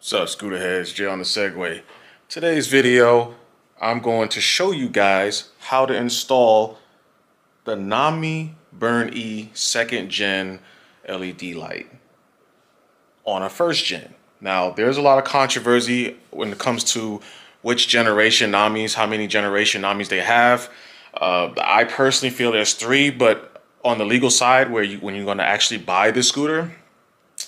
What's up, scooter heads? Jay on the Segway. Today's video, I'm going to show you guys how to install the Nami Burn-E 2nd gen LED light on a 1st gen. Now, there's a lot of controversy when it comes to which generation Namis, how many generation Namis they have. I personally feel there's 3, but on the legal side, when you're going to actually buy the scooter,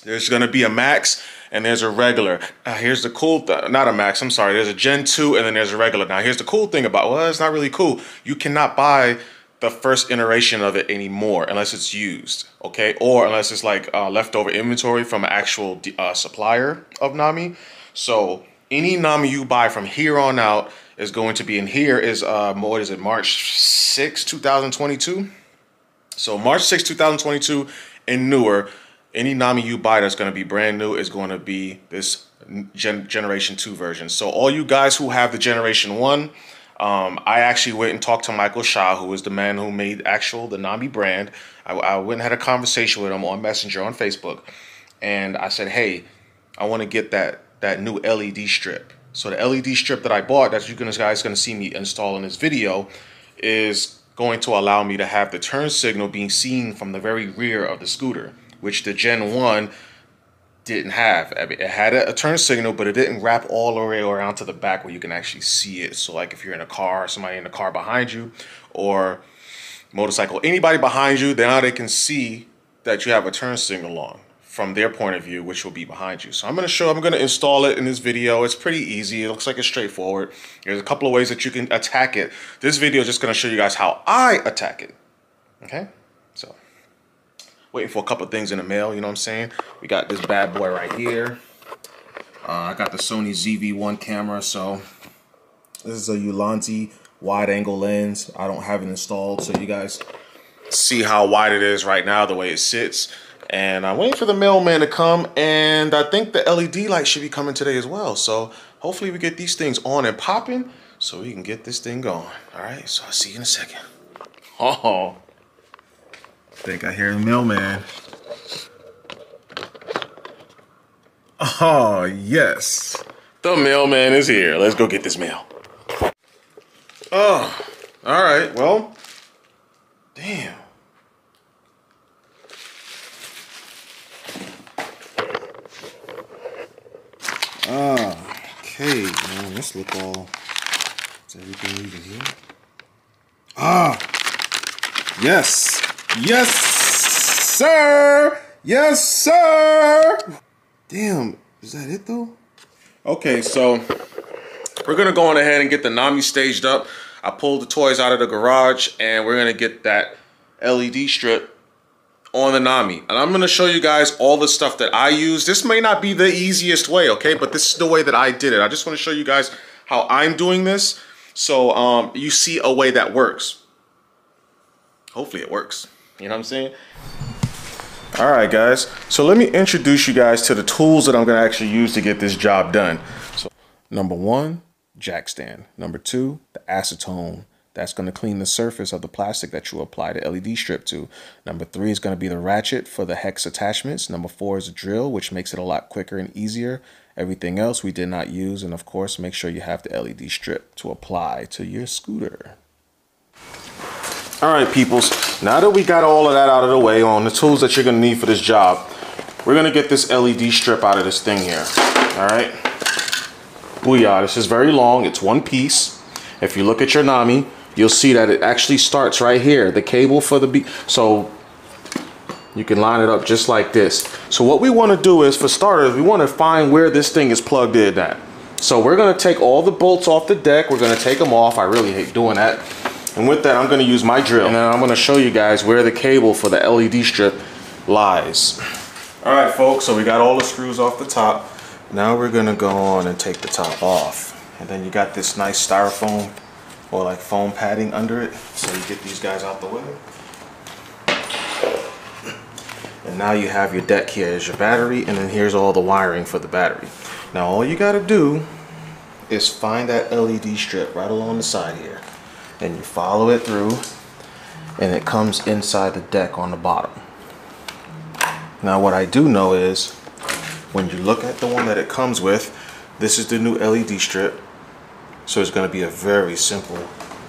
there's going to be a max and there's a regular. Here's the cool not a max, I'm sorry. There's a Gen 2 and then there's a regular. Now, here's the cool thing about, well, it's not really cool. You cannot buy the 1st iteration of it anymore unless it's used, okay? Or unless it's like leftover inventory from an actual supplier of Nami. So any Nami you buy from here on out is going to be in here is, what is it, March 6, 2022? So March 6, 2022 and newer, any Nami you buy that's going to be brand new is going to be this Generation 2 version. So all you guys who have the Generation 1, I actually went and talked to Michael Shaw, who is the man who made the Nami brand. I went and had a conversation with him on Messenger on Facebook. And I said, hey, I want to get that new LED strip. So the LED strip that I bought, that you guys going to see me install in this video, is going to allow me to have the turn signal being seen from the very rear of the scooter, which the Gen 1 didn't have. I mean, it had a turn signal, but it didn't wrap all the way around to the back where you can actually see it. So like if you're in a car, somebody in the car behind you, or motorcycle, anybody behind you, now they can see that you have a turn signal on from their point of view, which will be behind you. So I'm going to install it in this video. It's pretty easy. It looks like it's straightforward. There's a couple of ways that you can attack it. This video is just going to show you guys how I attack it. Okay? So waiting for a couple of things in the mail, you know what I'm saying? We got this bad boy right here. I got the Sony ZV-1 camera, so this is a Ulanzi wide angle lens. I don't have it installed, so you guys see how wide it is right now, the way it sits. And I'm waiting for the mailman to come, and I think the LED light should be coming today as well. So hopefully we get these things on and popping so we can get this thing going. All right, so I'll see you in a second. Oh, I think I hear the mailman. Oh, yes. The mailman is here. Let's go get this mail. Oh, all right. Well, damn. Okay, man, let's look all. Is everything even here? Yes. Yes, sir. Yes, sir. Damn, is that it though? Okay, so we're gonna go on ahead and get the Nami staged up. I pulled the toys out of the garage, and we're gonna get that LED strip on the Nami. And I'm gonna show you guys all the stuff that I use. This may not be the easiest way, okay? But this is the way that I did it. I just wanna show you guys how I'm doing this, so you see a way that works. Hopefully it works. You know what I'm saying? All right, guys. So let me introduce you guys to the tools that I'm gonna actually use to get this job done. So number 1, jack stand. Number 2, the acetone. That's going to clean the surface of the plastic that you apply the LED strip to. Number 3 is going to be the ratchet for the hex attachments. Number 4 is a drill, which makes it a lot quicker and easier. Everything else we did not use. And of course, make sure you have the LED strip to apply to your scooter. All right, peoples. Now that we got all of that out of the way on the tools that you're going to need for this job, we're going to get this LED strip out of this thing here. All right. Booyah. This is very long. It's one piece. If you look at your Nami, you'll see that it actually starts right here. The cable for the so you can line it up just like this. So what we want to do is, for starters, we want to find where this thing is plugged in at. So we're going to take all the bolts off the deck. We're going to take them off. I really hate doing that. And with that, I'm going to use my drill. And then I'm going to show you guys where the cable for the LED strip lies. All right, folks. So we got all the screws off the top. Now we're going to go on and take the top off. And then you got this nice styrofoam or like foam padding under it, so you get these guys out the way. And now you have your deck here as your battery, and then here's all the wiring for the battery. Now all you gotta do is find that LED strip right along the side here, and you follow it through, and it comes inside the deck on the bottom. Now what I do know is When you look at the one that it comes with, this is the new LED strip. So it's gonna be a very simple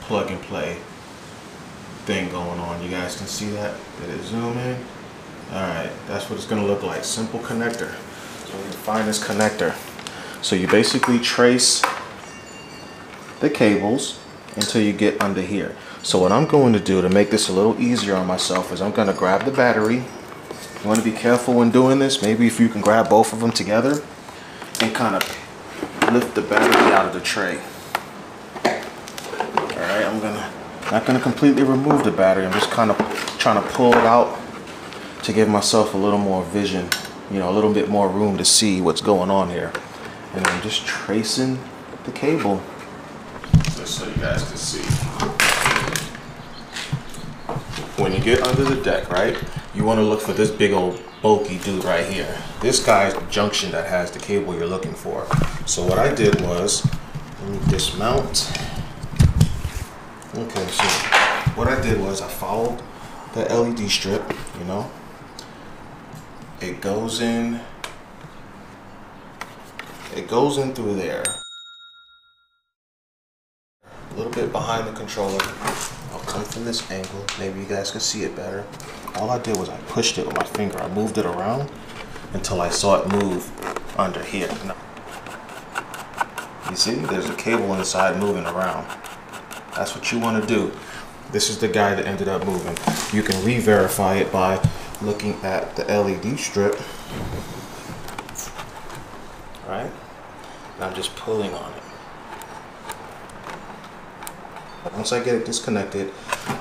plug and play thing going on. You guys can see that? Did it zoom in? All right, that's what it's gonna look like. Simple connector. So you find this connector. So you basically trace the cables until you get under here. So what I'm going to do to make this a little easier on myself is I'm gonna grab the battery. You wanna be careful when doing this. Maybe if you can grab both of them together and kind of lift the battery out of the tray. All right, I'm not gonna completely remove the battery. I'm just kind of trying to pull it out to give myself a little more vision, you know, a little bit more room to see what's going on here. And I'm just tracing the cable just so you guys can see. When you get under the deck, right, you want to look for this big old bulky dude right here. This guy's the junction that has the cable you're looking for. So what I did was, let me dismount. Okay, so what I did was I followed the LED strip, you know. It goes in through there. A little bit behind the controller. I'll come from this angle. Maybe you guys can see it better. All I did was I pushed it with my finger. I moved it around until I saw it move under here. You see, there's a cable inside moving around. That's what you want to do. This is the guy that ended up moving. You can re-verify it by looking at the LED strip. Right? And I'm just pulling on it. Once I get it disconnected,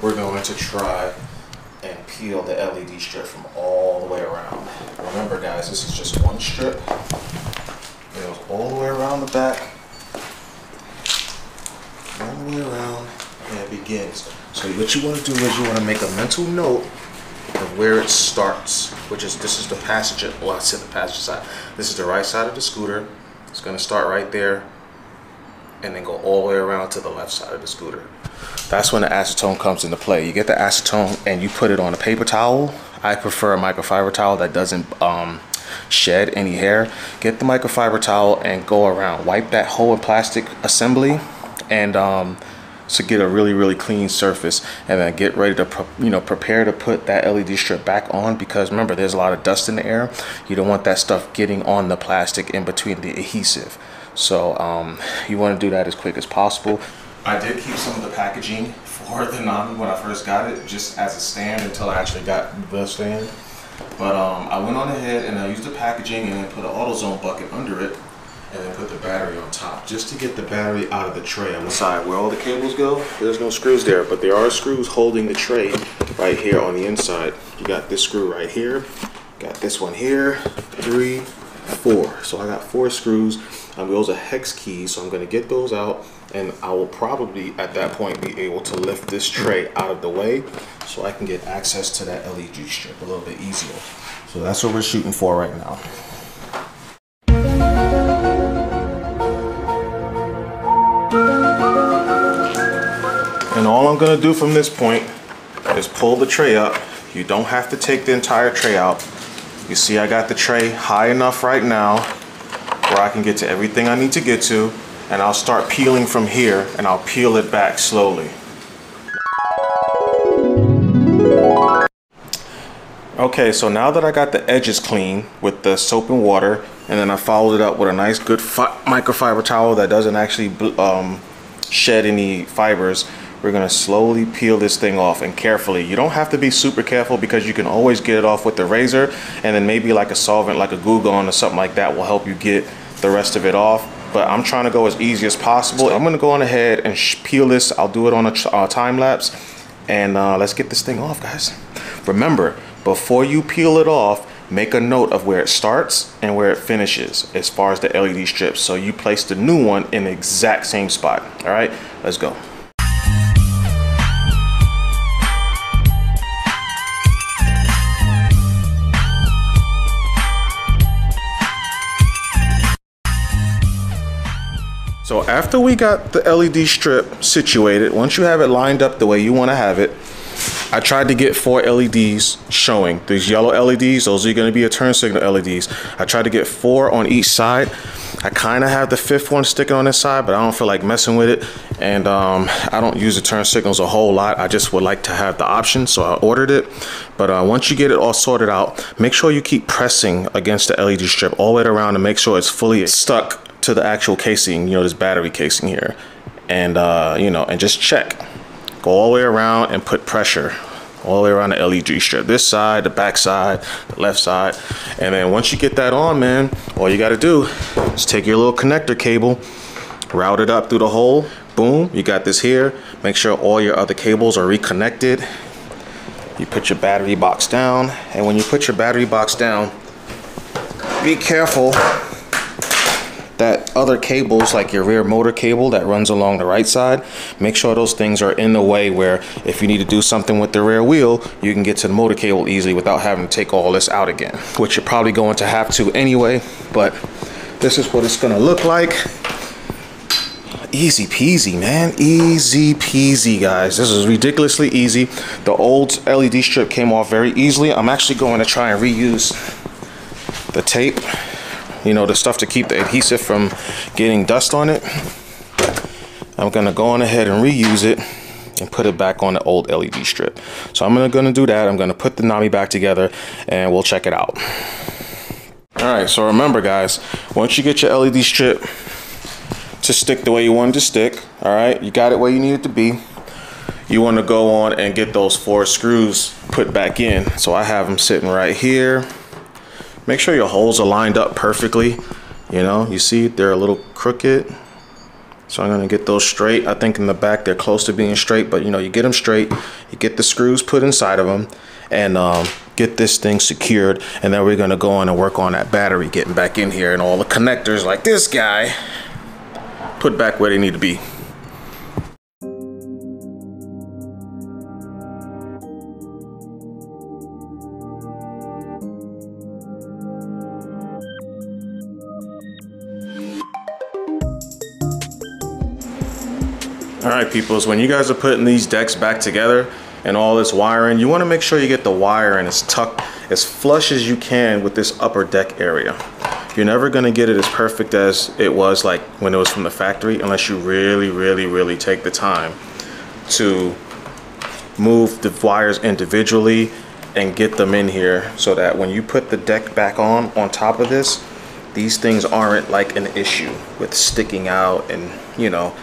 we're going to try and peel the LED strip from all the way around. Remember guys, this is just one strip. It goes all the way around the back, all the way around, and it begins. So what you want to do is you want to make a mental note of where it starts, which is, this is the passenger, well I said the passenger side. This is the right side of the scooter. It's going to start right there and then go all the way around to the left side of the scooter. That's when the acetone comes into play. You get the acetone and you put it on a paper towel. I prefer a microfiber towel that doesn't shed any hair. Get the microfiber towel and go around. Wipe that whole plastic assembly and to get a really clean surface, and then get ready to prepare to put that LED strip back on, because remember there's a lot of dust in the air. You don't want that stuff getting on the plastic in between the adhesive. So you want to do that as quick as possible. I did keep some of the packaging for the Nami when I first got it, just as a stand until I actually got the stand. But I went on ahead and I used the packaging and then put an AutoZone bucket under it, and then put the battery on top, just to get the battery out of the tray. On the side where all the cables go, there's no screws there, but there are screws holding the tray right here on the inside. You got this screw right here, got this one here, 3, 4. So I got 4 screws. Those are hex keys, so I'm going to get those out, and I will probably at that point be able to lift this tray out of the way so I can get access to that LED strip a little bit easier. So that's what we're shooting for right now. And all I'm going to do from this point is pull the tray up. You don't have to take the entire tray out. You see I got the tray high enough right now where I can get to everything I need to get to, and I'll start peeling from here, and I'll peel it back slowly. Okay, so now that I got the edges clean with the soap and water, and then I followed it up with a nice good microfiber towel that doesn't actually shed any fibers, we're gonna slowly peel this thing off, and carefully. You don't have to be super careful, because you can always get it off with the razor, and then maybe like a solvent like a glue gun or something like that will help you get the rest of it off. But I'm trying to go as easy as possible. I'm gonna go on ahead and peel this. I'll do it on a time lapse, and let's get this thing off, guys. Remember, before you peel it off, make a note of where it starts and where it finishes as far as the LED strips, so you place the new one in the exact same spot. All right, let's go. So after we got the LED strip situated, once you have it lined up the way you want to have it, I tried to get 4 LEDs showing. These yellow LEDs, those are going to be a turn signal LEDs. I tried to get 4 on each side. I kind of have the 5th one sticking on this side, but I don't feel like messing with it. And I don't use the turn signals a whole lot. I just would like to have the option, so I ordered it. But once you get it all sorted out, make sure you keep pressing against the LED strip all the way around to make sure it's fully stuck to the actual casing, you know, this battery casing here. And, you know, and just check. Go all the way around and put pressure all the way around the LED strip. This side, the back side, the left side. And then once you get that on, man, all you got to do is take your little connector cable, route it up through the hole. Boom, you got this here. Make sure all your other cables are reconnected. You put your battery box down. And when you put your battery box down, be careful that other cables, like your rear motor cable that runs along the right side, make sure those things are in the way where if you need to do something with the rear wheel, you can get to the motor cable easily without having to take all this out again, which you're probably going to have to anyway. But this is what it's gonna look like. Easy peasy, man. Easy peasy, guys. This is ridiculously easy. The old LED strip came off very easily. I'm actually going to try and reuse the tape, you know, the stuff to keep the adhesive from getting dust on it. I'm gonna go on ahead and reuse it and put it back on the old LED strip. So I'm gonna do that. I'm gonna put the Nami back together and we'll check it out. All right, so remember guys, once you get your LED strip to stick the way you want it to stick, all right, you got it where you need it to be, you wanna go on and get those 4 screws put back in. So I have them sitting right here. Make sure your holes are lined up perfectly. You know, you see they're a little crooked. So I'm gonna get those straight. I think in the back they're close to being straight, but you know, you get them straight, you get the screws put inside of them, and get this thing secured. And then we're gonna go on and work on that battery getting back in here, and all the connectors like this guy put back where they need to be. All right, peoples, when you guys are putting these decks back together and all this wiring, you want to make sure you get the wiring as tucked as flush as you can with this upper deck area. You're never going to get it as perfect as it was like when it was from the factory unless you really take the time to move the wires individually and get them in here so that when you put the deck back on top of this, these things aren't like an issue with sticking out and, you know,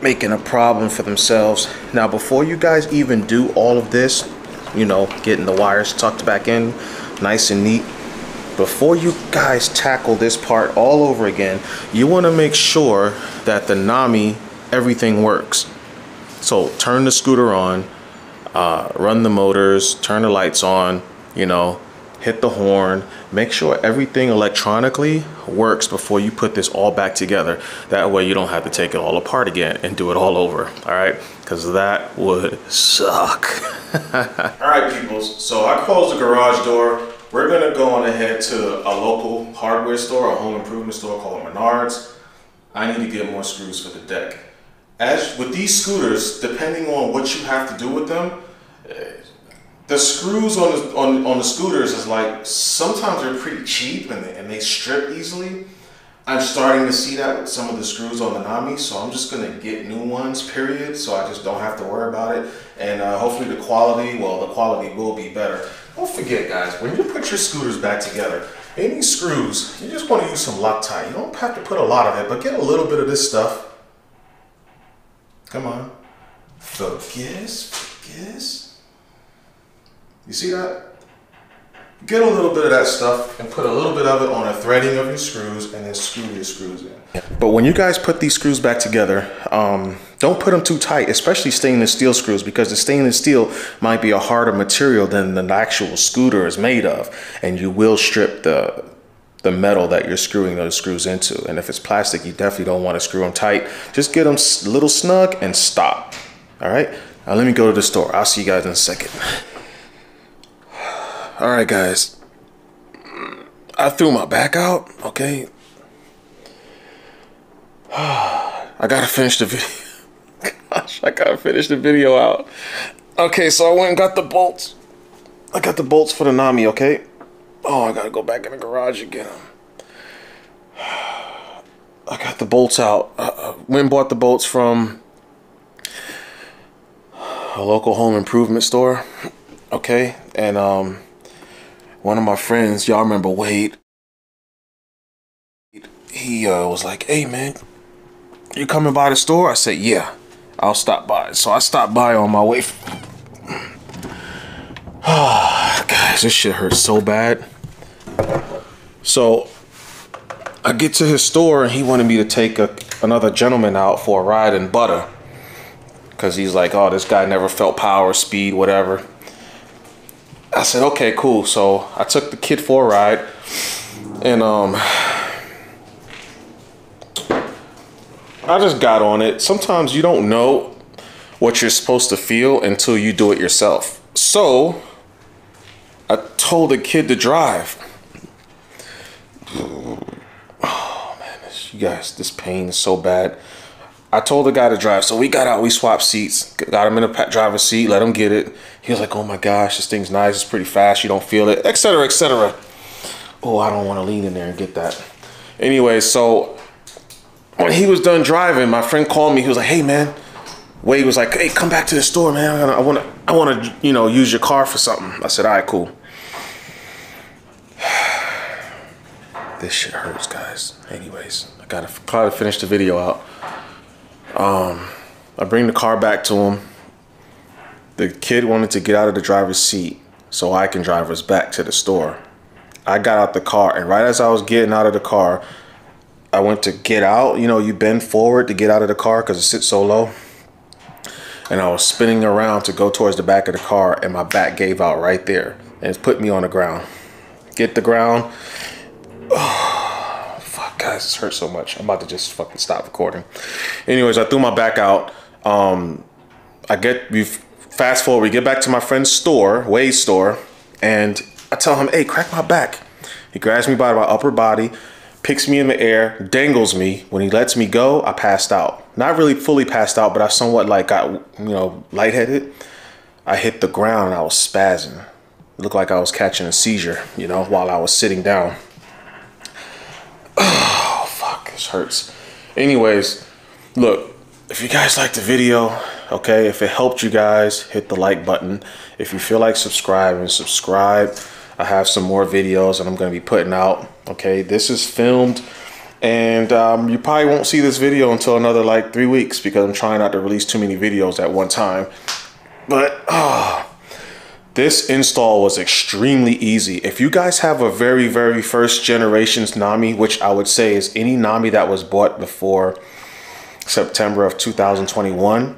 making a problem for themselves. Now, before you guys even do all of this, you know, getting the wires tucked back in nice and neat, before you guys tackle this part all over again, you want to make sure that the Nami, everything works. So turn the scooter on, run the motors, turn the lights on, you know, hit the horn, make sure everything electronically works before you put this all back together. That way you don't have to take it all apart again and do it all over, all right? Because that would suck. All right, peoples, so I closed the garage door. We're gonna go on ahead to a local hardware store, a home improvement store called Menards. I need to get more screws for the deck. As with these scooters, depending on what you have to do with them, the screws on the scooters is like, sometimes they're pretty cheap and they strip easily. I'm starting to see that with some of the screws on the Nami, so I'm just gonna get new ones, period, so I just don't have to worry about it. And hopefully the quality will be better. Don't forget, guys, when you put your scooters back together, any screws, you just want to use some Loctite. You don't have to put a lot of it, but get a little bit of this stuff. Come on. Focus. You see that? Get a little bit of that stuff and put a little bit of it on a threading of your screws and then screw your screws in. But when you guys put these screws back together, don't put them too tight, especially stainless steel screws, because the stainless steel might be a harder material than the actual scooter is made of, and you will strip the metal that you're screwing those screws into. And if it's plastic, you definitely don't want to screw them tight. Just get them a little snug and stop. All right, now let me go to the store. I'll see you guys in a second. All right, guys, I threw my back out, okay? I gotta finish the video. Gosh, I gotta finish the video out. Okay, so I went and got the bolts. I got the bolts for the Nami, okay? Oh, I gotta go back in the garage again. I got the bolts out. Went and bought the bolts from a local home improvement store, okay? And one of my friends, y'all remember Wade, he was like, hey man, you coming by the store? I said, yeah, I'll stop by. So I stopped by on my way. Guys, this shit hurts so bad. So I get to his store and he wanted me to take another gentleman out for a ride in butter. Because he's like, oh, this guy never felt power, speed, whatever. I said, okay, cool. So I took the kid for a ride. And I just got on it. Sometimes you don't know what you're supposed to feel until you do it yourself. So I told the kid to drive. Oh man, you guys, this pain is so bad. I told the guy to drive. So we got out, we swapped seats, got him in the driver's seat, let him get it. He was like, oh my gosh, this thing's nice, it's pretty fast, you don't feel it, etc., etc. Oh, I don't want to lean in there and get that. Anyway, so when he was done driving, my friend called me. He was like, hey man, Wade was like, hey, come back to the store, man. I want to, you know, use your car for something. I said, all right, cool. This shit hurts, guys. Anyways, I gotta try to finish the video out. I bring the car back to him. The kid wanted to get out of the driver's seat so I can drive us back to the store. I got out the car, and right as I was getting out of the car, I went to get out. You know, you bend forward to get out of the car because it sits so low. And I was spinning around to go towards the back of the car, and my back gave out right there. And it put me on the ground. Get the ground. Oh, fuck, guys, this hurts so much. I'm about to just fucking stop recording. Anyways, I threw my back out. We fast forward, we get back to my friend's store, Wade's store, and I tell him, hey, crack my back. He grabs me by my upper body, picks me in the air, dangles me. When he lets me go, I passed out. Not really fully passed out, but I somewhat like got, you know, lightheaded. I hit the ground and I was spazzing. It looked like I was catching a seizure, you know, while I was sitting down. Oh, fuck, this hurts. Anyways, look, if you guys liked the video, okay, if it helped you guys, hit the like button. If you feel like subscribing, subscribe. I have some more videos that I'm going to be putting out. Okay, this is filmed, and you probably won't see this video until another like 3 weeks because I'm trying not to release too many videos at one time. But this install was extremely easy. If you guys have a very, very first generation's Nami, which I would say is any Nami that was bought before September of 2021,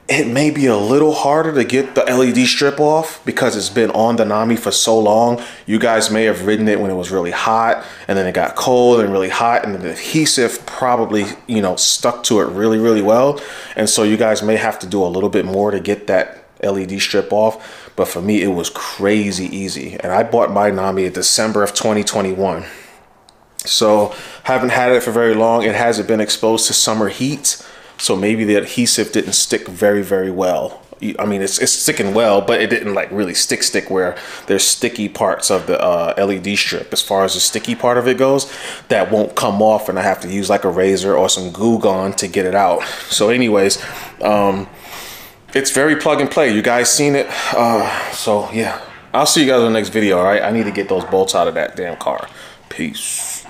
it may be a little harder to get the LED strip off because it's been on the Nami for so long. You guys may have ridden it when it was really hot, and then it got cold and really hot, and the adhesive probably, you know, stuck to it really, really well. And so you guys may have to do a little bit more to get that LED strip off. But for me, it was crazy easy. And I bought my Nami in December of 2021. So haven't had it for very long. It hasn't been exposed to summer heat. So maybe the adhesive didn't stick very, very well. I mean, it's sticking well, but it didn't like really stick where there's sticky parts of the LED strip. As far as the sticky part of it goes, that won't come off, and I have to use like a razor or some Goo Gone to get it out. So anyways, it's very plug and play. You guys seen it. So yeah, I'll see you guys in the next video. All right, I need to get those bolts out of that damn car. Peace.